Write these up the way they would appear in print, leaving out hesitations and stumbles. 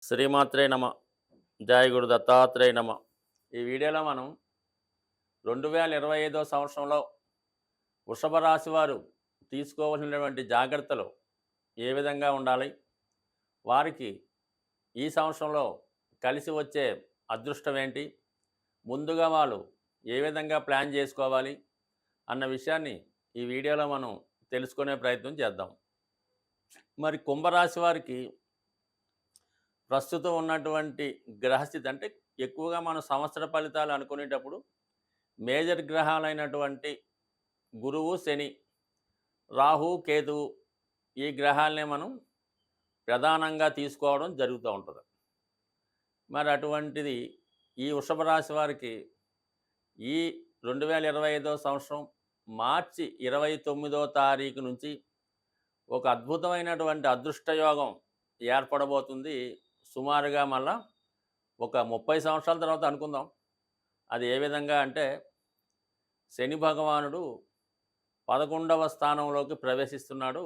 శ్రీమాత్రే నమ. జయ గురు దత్తాత్రేయ నమ. ఈ వీడియోలో మనం 2025 సంవత్సరంలో వృషభ రాశి వారు తీసుకోవాల్సినటువంటి జాగ్రత్తలు ఏ విధంగా ఉండాలి, వారికి ఈ సంవత్సరంలో కలిసి వచ్చే అదృష్టం ఏంటి, ముందుగా వాళ్ళు ఏ విధంగా ప్లాన్ చేసుకోవాలి అన్న విషయాన్ని ఈ వీడియోలో మనం తెలుసుకునే ప్రయత్నం చేద్దాం. మరి కుంభరాశి వారికి ప్రస్తుతం ఉన్నటువంటి గ్రహస్థితి అంటే ఎక్కువగా మనం సంవత్సర ఫలితాలు అనుకునేటప్పుడు మేజర్ గ్రహాలైనటువంటి గురువు, శని, రాహు, కేతువు ఈ గ్రహాలనే మనం ప్రధానంగా తీసుకోవడం జరుగుతూ ఉంటుంది. మరి అటువంటిది ఈ వృషభ రాశి వారికి ఈ 2025 సంవత్సరం మార్చి 29వ తారీఖు నుంచి ఒక అద్భుతమైనటువంటి అదృష్టయోగం ఏర్పడబోతుంది. సుమారుగా మళ్ళా ఒక 30 సంవత్సరాల తర్వాత అనుకుందాం. అది ఏ విధంగా అంటే, శని భగవానుడు 11వ స్థానంలోకి ప్రవేశిస్తున్నాడు.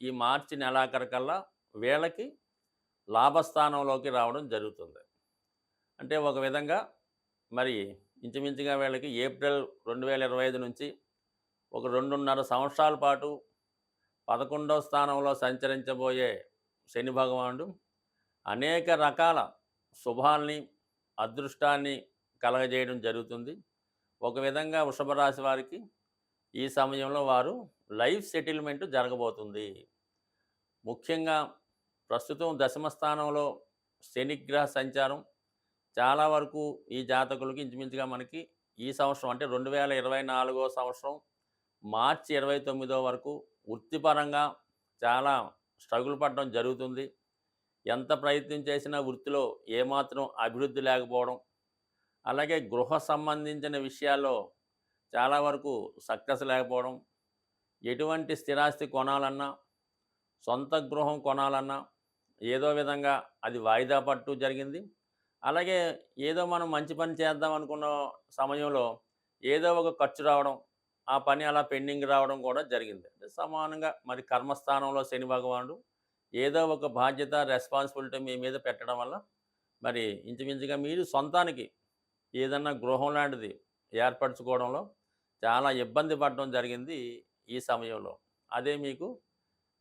ఈ మార్చి నెలాఖరుకల్లా వీళ్ళకి లాభస్థానంలోకి రావడం జరుగుతుంది. అంటే ఒక విధంగా మరి ఇంచుమించుగా వీళ్ళకి ఏప్రిల్ 2025 నుంచి ఒక 2.5 సంవత్సరాల పాటు 11వ స్థానంలో సంచరించబోయే శని భగవానుడు అనేక రకాల శుభాల్ని, అదృష్టాన్ని కలగజేయడం జరుగుతుంది. ఒక విధంగా వృషభ రాశి వారికి ఈ సమయంలో వారు లైఫ్ సెటిల్మెంట్ జరగబోతుంది. ముఖ్యంగా ప్రస్తుతం దశమ స్థానంలో శనిగ్రహ సంచారం చాలా వరకు ఈ జాతకులకి ఇంచుమించుగా మనకి ఈ సంవత్సరం అంటే 2024 సంవత్సరం మార్చి 29 వరకు వృత్తిపరంగా చాలా స్ట్రగుల్ పడడం జరుగుతుంది. ఎంత ప్రయత్నం చేసినా వృత్తిలో ఏమాత్రం అభివృద్ధి లేకపోవడం, అలాగే గృహ సంబంధించిన విషయాల్లో చాలా వరకు సక్సెస్ లేకపోవడం, ఎటువంటి స్థిరాస్తి కొనాలన్నా, సొంత గృహం కొనాలన్నా ఏదో విధంగా అది వాయిదా పట్టు జరిగింది. అలాగే ఏదో మనం మంచి పని చేద్దాం అనుకున్న సమయంలో ఏదో ఒక ఖర్చు రావడం, ఆ పని అలా పెండింగ్ రావడం కూడా జరిగింది. అంటే సమానంగా మరి కర్మస్థానంలో శని భగవానుడు ఏదో ఒక బాధ్యత, రెస్పాన్సిబిలిటీ మీ మీద పెట్టడం వల్ల మరి ఇంచుమించుగా మీరు సొంతానికి ఏదన్నా గృహం లాంటిది ఏర్పరచుకోవడంలో చాలా ఇబ్బంది పడడం జరిగింది ఈ సమయంలో. అదే మీకు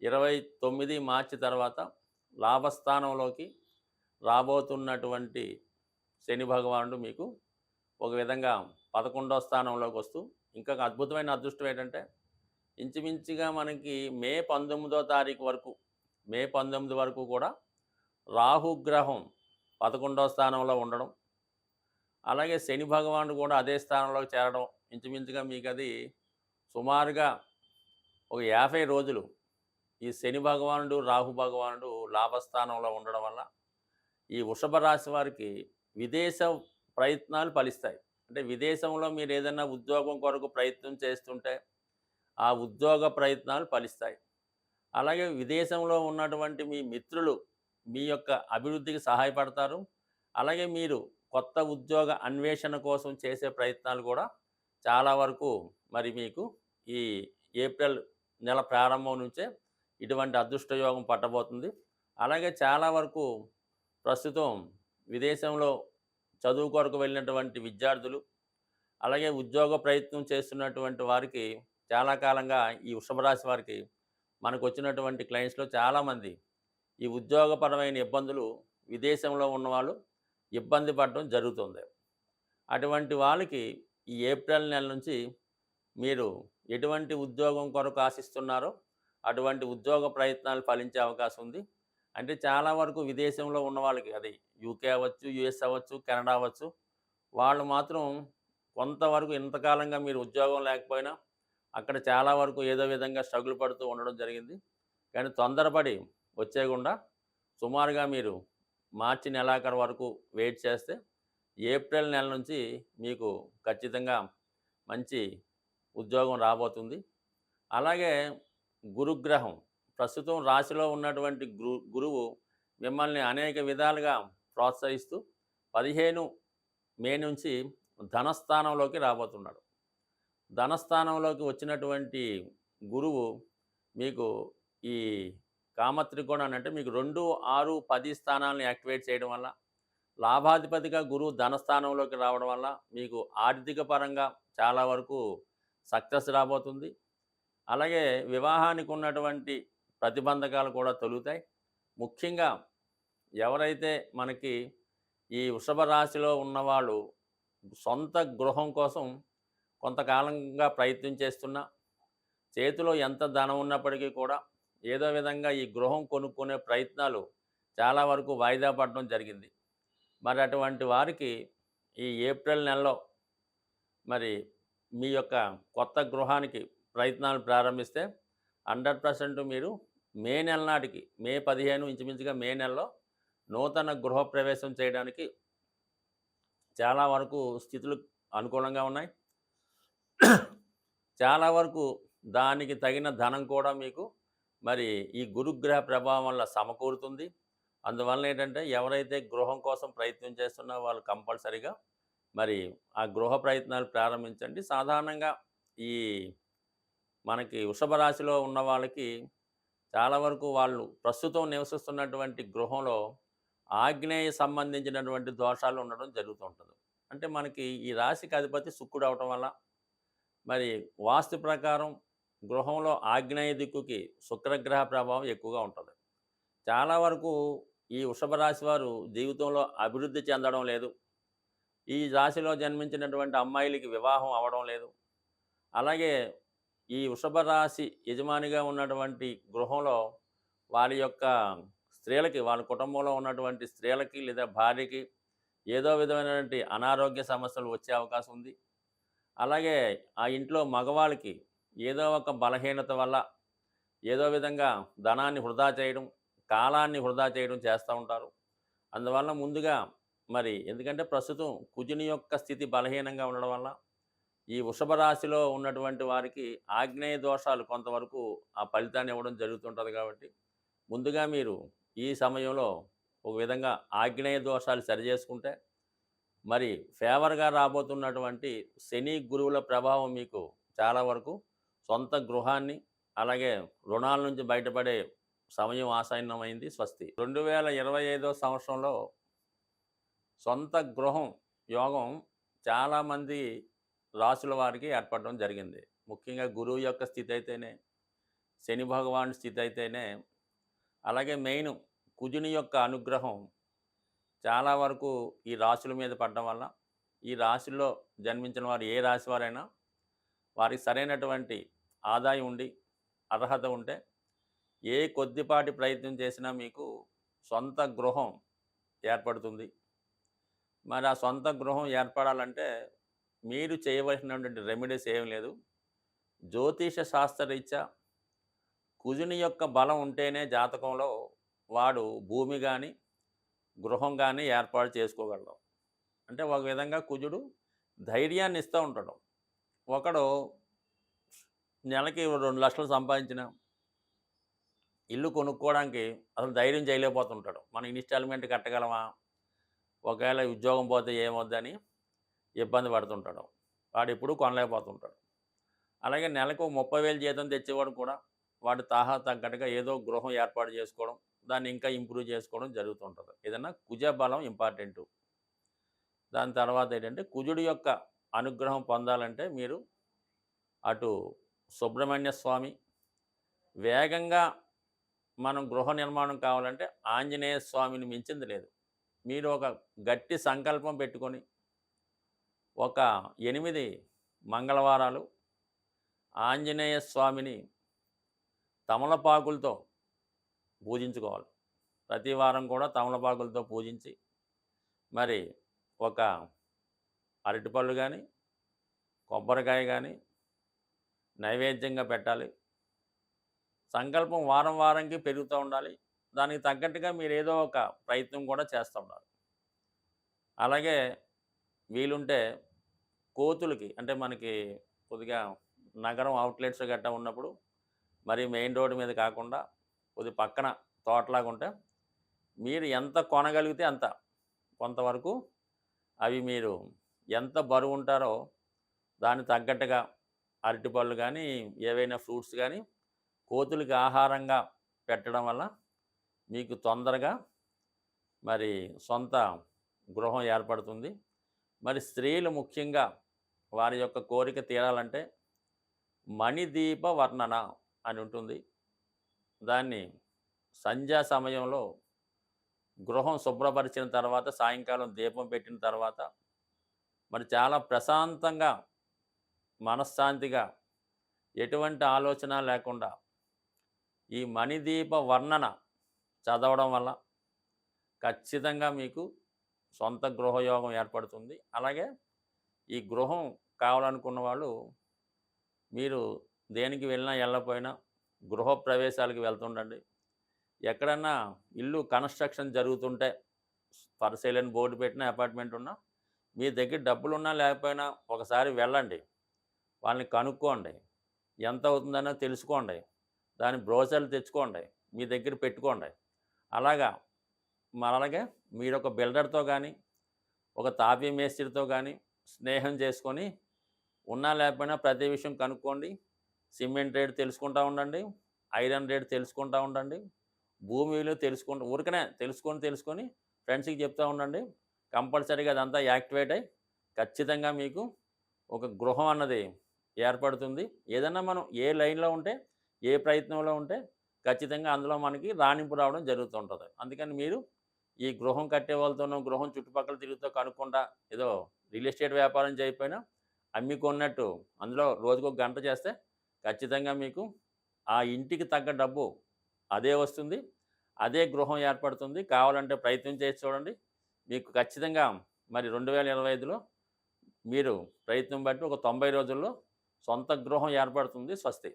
29 మార్చి తర్వాత లాభస్థానంలోకి రాబోతున్నటువంటి శని భగవానుడు మీకు ఒక విధంగా 11వ స్థానంలోకి వస్తూ ఇంకా అద్భుతమైన అదృష్టం ఏంటంటే, ఇంచుమించుగా మనకి మే 19వ తారీఖు వరకు, మే 19 వరకు కూడా రాహుగ్రహం 11వ స్థానంలో ఉండడం, అలాగే శని భగవానుడు కూడా అదే స్థానంలోకి చేరడం, ఇంచుమించుగా మీకు అది సుమారుగా ఒక 50 రోజులు ఈ శని భగవానుడు, రాహు భగవానుడు లాభస్థానంలో ఉండడం వల్ల ఈ వృషభ రాశి వారికి విదేశ ప్రయత్నాలు ఫలిస్తాయి. అంటే విదేశంలో మీరు ఏదైనా ఉద్యోగం కొరకు ప్రయత్నం చేస్తుంటే ఆ ఉద్యోగ ప్రయత్నాలు ఫలిస్తాయి. అలాగే విదేశంలో ఉన్నటువంటి మీ మిత్రులు మీ యొక్క అభివృద్ధికి సహాయపడతారు. అలాగే మీరు కొత్త ఉద్యోగ అన్వేషణ కోసం చేసే ప్రయత్నాలు కూడా చాలా వరకు మరి మీకు ఈ ఏప్రిల్ నెల ప్రారంభం నుంచే ఇటువంటి అదృష్టయోగం పట్టబోతుంది. అలాగే చాలా వరకు ప్రస్తుతం విదేశంలో చదువు కొరకు వెళ్ళినటువంటి విద్యార్థులు, అలాగే ఉద్యోగ ప్రయత్నం చేస్తున్నటువంటి వారికి చాలా కాలంగా ఈ వృషభ రాశి వారికి మనకు వచ్చినటువంటి క్లయింట్స్‌లో చాలామంది ఈ ఉద్యోగపరమైన ఇబ్బందులు విదేశంలో ఉన్నవాళ్ళు ఇబ్బంది పడడం జరుగుతుంది. అటువంటి వాళ్ళకి ఈ ఏప్రిల్ నెల నుంచి మీరు ఎటువంటి ఉద్యోగం కొరకు ఆశిస్తున్నారో అటువంటి ఉద్యోగ ప్రయత్నాలు ఫలించే అవకాశం ఉంది. అంటే చాలా వరకు విదేశంలో ఉన్న వాళ్ళకి అది యూకే అవ్వచ్చు, యూఎస్ అవ్వచ్చు, కెనడా అవ్వచ్చు. వాళ్ళు మాత్రం కొంతవరకు ఇంతకాలంగా మీరు ఉద్యోగం లేకపోయినా అక్కడ చాలా వరకు ఏదో విధంగా స్ట్రగుల్ పడుతూ ఉండడం జరిగింది. కానీ తొందరపడి వచ్చేయకుండా సుమారుగా మీరు మార్చి నెలాఖరు వరకు వెయిట్ చేస్తే ఏప్రిల్ నెల నుంచి మీకు ఖచ్చితంగా మంచి ఉద్యోగం రాబోతుంది. అలాగే గురుగ్రహం ప్రస్తుతం రాశిలో ఉన్నటువంటి గురువు మిమ్మల్ని అనేక విధాలుగా ప్రోత్సహిస్తూ 15 మే నుంచి ధనస్థానంలోకి రాబోతున్నాడు. ధనస్థానంలోకి వచ్చినటువంటి గురువు మీకు ఈ కామత్రికోణం అంటే మీకు 2, 6, 10 స్థానాలను యాక్టివేట్ చేయడం వల్ల, లాభాధిపతిగా గురువు ధనస్థానంలోకి రావడం వల్ల మీకు ఆర్థిక పరంగా చాలా వరకు సక్సెస్ రాబోతుంది. అలాగే వివాహానికి ఉన్నటువంటి ప్రతిబంధకాలు కూడా తొలుగుతాయి. ముఖ్యంగా ఎవరైతే మనకి ఈ వృషభ రాశిలో ఉన్నవాళ్ళు సొంత గృహం కోసం కొంతకాలంగా ప్రయత్నం చేస్తున్నా, చేతిలో ఎంత ధనం ఉన్నప్పటికీ కూడా ఏదో విధంగా ఈ గృహం కొనుక్కునే ప్రయత్నాలు చాలా వరకు వాయిదా పడడం జరిగింది. మరి అటువంటి వారికి ఈ ఏప్రిల్ నెలలో మరి మీ యొక్క కొత్త గృహానికి ప్రయత్నాలు ప్రారంభిస్తే 100% మీరు మే నెల నాటికి, మే 15 ఇంచుమించుగా మే నెలలో నూతన గృహప్రవేశం చేయడానికి చాలా వరకు స్థితులు అనుకూలంగా ఉన్నాయి. చాలా వరకు దానికి తగిన ధనం కూడా మీకు మరి ఈ గురుగ్రహ ప్రభావం వల్ల సమకూరుతుంది. అందువల్ల ఏంటంటే ఎవరైతే గృహం కోసం ప్రయత్నం చేస్తున్నారో వాళ్ళు కంపల్సరీగా మరి ఆ గృహ ప్రయత్నాలు ప్రారంభించండి. సాధారణంగా ఈ మనకి వృషభ రాశిలో ఉన్న వాళ్ళకి చాలా వరకు వాళ్ళు ప్రస్తుతం నివసిస్తున్నటువంటి గృహంలో ఆగ్నేయ సంబంధించినటువంటి దోషాలు ఉండడం జరుగుతూ ఉంటుంది. అంటే మనకి ఈ రాశికి అధిపతి శుక్రుడు అవటం వల్ల మరి వాస్తు ప్రకారం గృహంలో ఆగ్నేయ దిక్కుకి శుక్రగ్రహ ప్రభావం ఎక్కువగా ఉంటుంది. చాలా వరకు ఈ వృషభ రాశి వారు జీవితంలో అభివృద్ధి చెందడం లేదు. ఈ రాశిలో జన్మించినటువంటి అమ్మాయిలకి వివాహం అవ్వడం లేదు. అలాగే ఈ వృషభ రాశి యజమానిగా ఉన్నటువంటి గృహంలో వారి యొక్క స్త్రీలకి, వాళ్ళ కుటుంబంలో ఉన్నటువంటి స్త్రీలకి లేదా భార్యకి ఏదో విధమైనటువంటి అనారోగ్య సమస్యలు వచ్చే అవకాశం ఉంది. అలాగే ఆ ఇంట్లో మగవాళ్ళకి ఏదో ఒక బలహీనత వల్ల ఏదో విధంగా ధనాన్ని వృధా చేయడం, కాలాన్ని వృధా చేయడం చేస్తూ ఉంటారు. అందువల్ల ముందుగా మరి ఎందుకంటే ప్రస్తుతం కుజుని యొక్క స్థితి బలహీనంగా ఉండడం వల్ల ఈ వృషభ రాశిలో ఉన్నటువంటి వారికి ఆగ్నేయ దోషాలు కొంతవరకు ఆ ఫలితాన్ని ఇవ్వడం జరుగుతుంటుంది. కాబట్టి ముందుగా మీరు ఈ సమయంలో ఒక విధంగా ఆగ్నేయ దోషాలు సరిచేసుకుంటే మరి ఫేవర్గా రాబోతున్నటువంటి శని గురువుల ప్రభావం మీకు చాలా వరకు సొంత గృహాన్ని అలాగే రుణాల నుంచి బయటపడే సమయం ఆసన్నమైంది. స్వస్తి. 2025 సంవత్సరంలో సొంత గృహం యోగం చాలామంది రాసుల వారికి ఏర్పడడం జరిగింది. ముఖ్యంగా గురువు యొక్క స్థితి అయితేనే, శని భగవాన్ స్థితి అయితేనే, అలాగే మెయిన్ కుజుని యొక్క అనుగ్రహం చాలా వరకు ఈ రాశుల మీద పడడం వల్ల ఈ రాశిలో జన్మించిన వారు ఏ రాశి వారైనా వారికి సరైనటువంటి ఆదాయం ఉండి అర్హత ఉంటే ఏ కొద్దిపాటి ప్రయత్నం చేసినా మీకు సొంత గృహం ఏర్పడుతుంది. మరి ఆ సొంత గృహం ఏర్పడాలంటే మీరు చేయవలసినటువంటి రెమెడీస్ ఏం లేదు. జ్యోతిష శాస్త్రరీత్యా కుజుని యొక్క బలం ఉంటేనే జాతకంలో వాడు భూమి కానీ గృహం కానీ ఏర్పాటు చేసుకోగలడు. అంటే ఒక విధంగా కుజుడు ధైర్యాన్ని ఇస్తూ ఉంటాడు. ఒకడు నెలకి 2 లక్షలు సంపాదించిన ఇల్లు కొనుక్కోవడానికి అసలు ధైర్యం చేయలేకపోతుంటాడు. మనం ఇన్స్టాల్మెంట్ కట్టగలమా, ఒకవేళ ఉద్యోగం పోతే ఏమొద్దని ఇబ్బంది పడుతుంటాడు. వాడు ఎప్పుడూ కొనలేకపోతుంటాడు. అలాగే నెలకు 30,000 జీతం తెచ్చేవాడు కూడా వాడు తాహా తగ్గట్టుగా ఏదో గృహం ఏర్పాటు చేసుకోవడం, దాన్ని ఇంకా ఇంప్రూవ్ చేసుకోవడం జరుగుతుంటుంది. ఏదన్నా కుజ బలం ఇంపార్టెంటు. దాని తర్వాత ఏంటంటే కుజుడి యొక్క అనుగ్రహం పొందాలంటే మీరు అటు సుబ్రహ్మణ్య స్వామి, వేగంగా మనం గృహ నిర్మాణం కావాలంటే ఆంజనేయ స్వామిని మించింది లేదు. మీరు ఒక గట్టి సంకల్పం పెట్టుకొని ఒక 8 మంగళవారాలు ఆంజనేయ స్వామిని తమలపాకులతో పూజించుకోవాలి. ప్రతి వారం కూడా తమలపాకులతో పూజించి మరి ఒక అరటిపళ్ళు కానీ కొబ్బరికాయ కానీ నైవేద్యంగా పెట్టాలి. సంకల్పం వారం వారంకి పెరుగుతూ ఉండాలి. దానికి తగ్గట్టుగా మీరు ఏదో ఒక ప్రయత్నం కూడా చేస్తూ ఉండాలి. అలాగే వీలుంటే కోతులకి అంటే మనకి కొద్దిగా నగరం అవుట్లెట్స్ గట్టా ఉన్నప్పుడు మరి మెయిన్ రోడ్డు మీద కాకుండా కొద్ది పక్కన తోటలాగా ఉంటే మీరు ఎంత కొనగలిగితే అంత కొంతవరకు అవి మీరు ఎంత బరువు ఉంటారో దానికి తగ్గట్టుగా అరటిపళ్ళు కానీ ఏవైనా ఫ్రూట్స్ కానీ కోతులకి ఆహారంగా పెట్టడం వల్ల మీకు తొందరగా మరి సొంత గృహం ఏర్పడుతుంది. మరి స్త్రీలు ముఖ్యంగా వారి యొక్క కోరిక తీరాలంటే మణిదీప వర్ణన అని ఉంటుంది. దాన్ని సంధ్యా సమయంలో గృహం శుభ్రపరిచిన తర్వాత సాయంకాలం దీపం పెట్టిన తర్వాత మరి చాలా ప్రశాంతంగా, మనశ్శాంతిగా, ఎటువంటి ఆలోచన లేకుండా ఈ మణిదీప వర్ణన చదవడం వల్ల ఖచ్చితంగా మీకు సొంత గృహయోగం ఏర్పడుతుంది. అలాగే ఈ గృహం కావాలనుకున్న వాళ్ళు మీరు దేనికి వెళ్ళినా వెళ్ళకపోయినా గృహప్రవేశాలకు వెళ్తుండండి. ఎక్కడన్నా ఇల్లు కన్‌స్ట్రక్షన్ జరుగుతుంటే ఫర్ సేల్ అని బోర్డు పెట్టిన అపార్ట్మెంట్ ఉన్నా, మీ దగ్గర డబ్బులున్నా లేకపోయినా ఒకసారి వెళ్ళండి. వాళ్ళని కనుక్కోండి. ఎంత అవుతుందనో తెలుసుకోండి. దాని బ్రోచర్లు తెచ్చుకోండి. మీ దగ్గర పెట్టుకోండి. అలాగా అలాగే మీరొక బిల్డర్‌తో గానీ, ఒక తాపీ మేస్త్రితో గానీ స్నేహం చేసుకొని ఉన్నా లేకపోయినా ప్రతి విషయం కనుక్కోండి. సిమెంట్ రేట్ తెలుసుకుంటా ఉండండి. ఐరన్ రేట్ తెలుసుకుంటా ఉండండి. భూమి విలువ ఊరికనే తెలుసుకొని ఫ్రెండ్స్‌కి చెప్తా ఉండండి. కంపల్సరీగా అదంతా యాక్టివేట్ అయ్యి ఖచ్చితంగా మీకు ఒక గృహం అన్నది ఏర్పడుతుంది. ఏదన్నా మనం ఏ లైన్‌లో ఉంటే, ఏ ప్రయత్నంలో ఉంటే ఖచ్చితంగా అందులో మనకి రాణింపు రావడం జరుగుతుంటది. అందుకని మీరు ఈ గృహం కట్టే వాళ్ళతోనో, గృహం చుట్టుపక్కల తిరుగుతూ కనుక్కుంటా ఏదో రియల్ ఎస్టేట్ వ్యాపారం చేయకపోయినా అమ్మి కొన్నట్టు అందులో రోజుకొక గంట చేస్తే ఖచ్చితంగా మీకు ఆ ఇంటికి తగ్గ డబ్బు అదే వస్తుంది. అదే గృహం ఏర్పడుతుంది. కావాలంటే ప్రయత్నం చేసి చూడండి. మీకు ఖచ్చితంగా మరి 2025లో మీరు ప్రయత్నం బట్టి ఒక 90 రోజుల్లో సొంత గృహం ఏర్పడుతుంది. స్వస్తి.